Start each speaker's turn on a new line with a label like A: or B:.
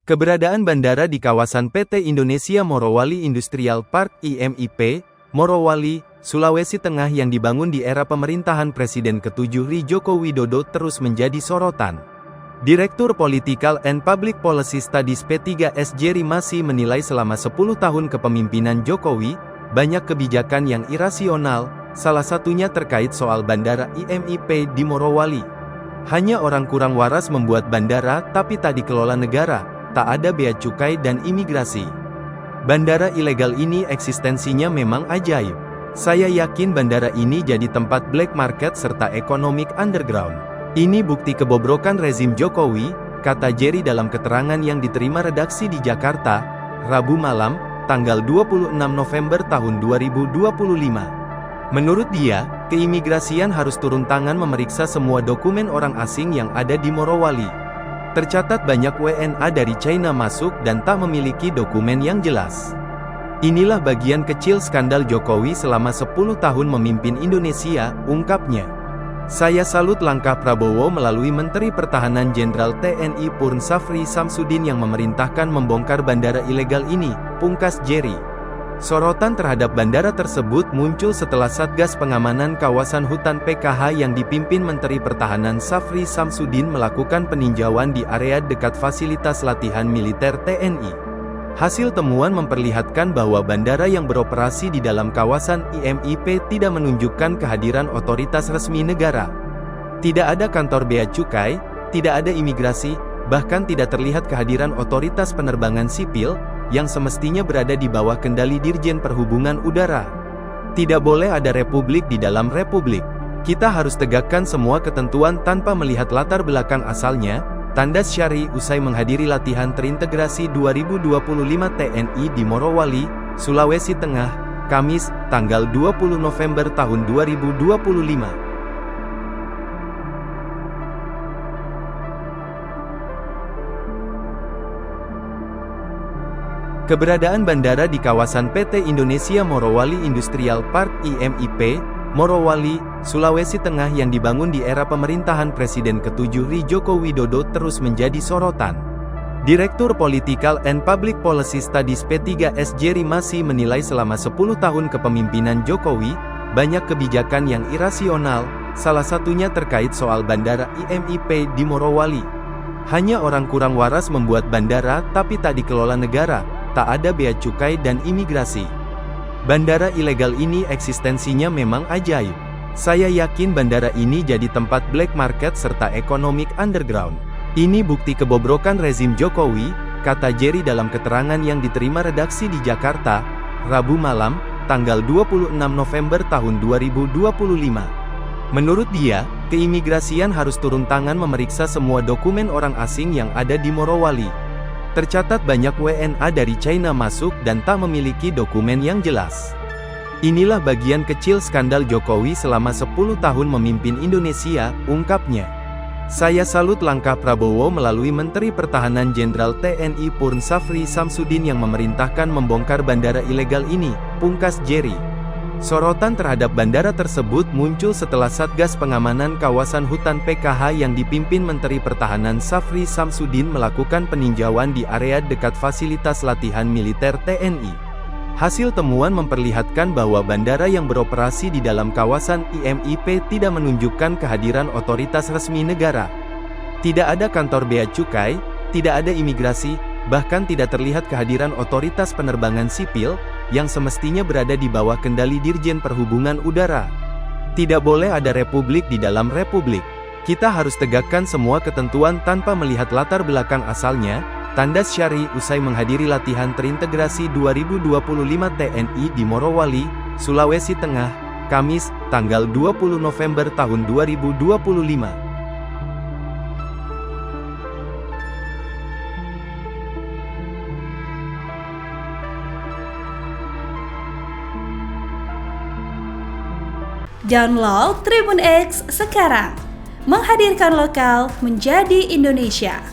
A: Keberadaan bandara di kawasan PT Indonesia Morowali Industrial Park (IMIP), Morowali, Sulawesi Tengah yang dibangun di era pemerintahan Presiden ke-7 RI Joko Widodo terus menjadi sorotan. Direktur Political and Public Policy Studies P3S Jerry Masih menilai selama 10 tahun kepemimpinan Jokowi, banyak kebijakan yang irasional, salah satunya terkait soal bandara IMIP di Morowali. Hanya orang kurang waras membuat bandara tapi tak dikelola negara, tak ada bea cukai dan imigrasi. Bandara ilegal ini eksistensinya memang ajaib. Saya yakin bandara ini jadi tempat black market serta economic underground. Ini bukti kebobrokan rezim Jokowi, kata Jerry dalam keterangan yang diterima redaksi di Jakarta, Rabu malam, tanggal 26 November tahun 2025. Menurut dia, keimigrasian harus turun tangan memeriksa semua dokumen orang asing yang ada di Morowali. Tercatat banyak WNA dari China masuk dan tak memiliki dokumen yang jelas. Inilah bagian kecil skandal Jokowi selama 10 tahun memimpin Indonesia, ungkapnya. Saya salut langkah Prabowo melalui Menteri Pertahanan Jenderal TNI Purn Safri Samsudin yang memerintahkan membongkar bandara ilegal ini, pungkas Jerry. Sorotan terhadap bandara tersebut muncul setelah Satgas Pengamanan Kawasan Hutan PKH yang dipimpin Menteri Pertahanan Safri Samsudin melakukan peninjauan di area dekat fasilitas latihan militer TNI. Hasil temuan memperlihatkan bahwa bandara yang beroperasi di dalam kawasan IMIP tidak menunjukkan kehadiran otoritas resmi negara. Tidak ada kantor bea cukai, tidak ada imigrasi, bahkan tidak terlihat kehadiran otoritas penerbangan sipil, yang semestinya berada di bawah kendali Dirjen Perhubungan Udara. Tidak boleh ada republik di dalam republik. Kita harus tegakkan semua ketentuan tanpa melihat latar belakang asalnya, tandas Syari usai menghadiri latihan terintegrasi 2025 TNI di Morowali, Sulawesi Tengah, Kamis, tanggal 20 November tahun 2025. Keberadaan bandara di kawasan PT Indonesia Morowali Industrial Park (IMIP), Morowali, Sulawesi Tengah yang dibangun di era pemerintahan Presiden ke-7 RI Joko Widodo terus menjadi sorotan. Direktur Political and Public Policy Studies P3S Jerry Masih menilai selama 10 tahun kepemimpinan Jokowi, banyak kebijakan yang irasional, salah satunya terkait soal bandara IMIP di Morowali. Hanya orang kurang waras membuat bandara tapi tak dikelola negara, tak ada bea cukai dan imigrasi. Bandara ilegal ini eksistensinya memang ajaib. Saya yakin bandara ini jadi tempat black market serta economic underground. Ini bukti kebobrokan rezim Jokowi, kata Jerry dalam keterangan yang diterima redaksi di Jakarta, Rabu malam, tanggal 26 November tahun 2025. Menurut dia, keimigrasian harus turun tangan memeriksa semua dokumen orang asing yang ada di Morowali. Tercatat banyak WNA dari China masuk dan tak memiliki dokumen yang jelas. Inilah bagian kecil skandal Jokowi selama 10 tahun memimpin Indonesia, ungkapnya. Saya salut langkah Prabowo melalui Menteri Pertahanan Jenderal TNI Purn Safri Samsudin yang memerintahkan membongkar bandara ilegal ini, pungkas Jerry. Sorotan terhadap bandara tersebut muncul setelah Satgas Pengamanan Kawasan Hutan PKH yang dipimpin Menteri Pertahanan Safri Samsudin melakukan peninjauan di area dekat fasilitas latihan militer TNI. Hasil temuan memperlihatkan bahwa bandara yang beroperasi di dalam kawasan IMIP tidak menunjukkan kehadiran otoritas resmi negara. Tidak ada kantor bea cukai, tidak ada imigrasi, bahkan tidak terlihat kehadiran otoritas penerbangan sipil, yang semestinya berada di bawah kendali Dirjen Perhubungan Udara. Tidak boleh ada republik di dalam republik. Kita harus tegakkan semua ketentuan tanpa melihat latar belakang asalnya, tandas Syari usai menghadiri latihan terintegrasi 2025 TNI di Morowali, Sulawesi Tengah, Kamis, tanggal 20 November tahun 2025.
B: Download Tribun X sekarang, menghadirkan lokal menjadi Indonesia.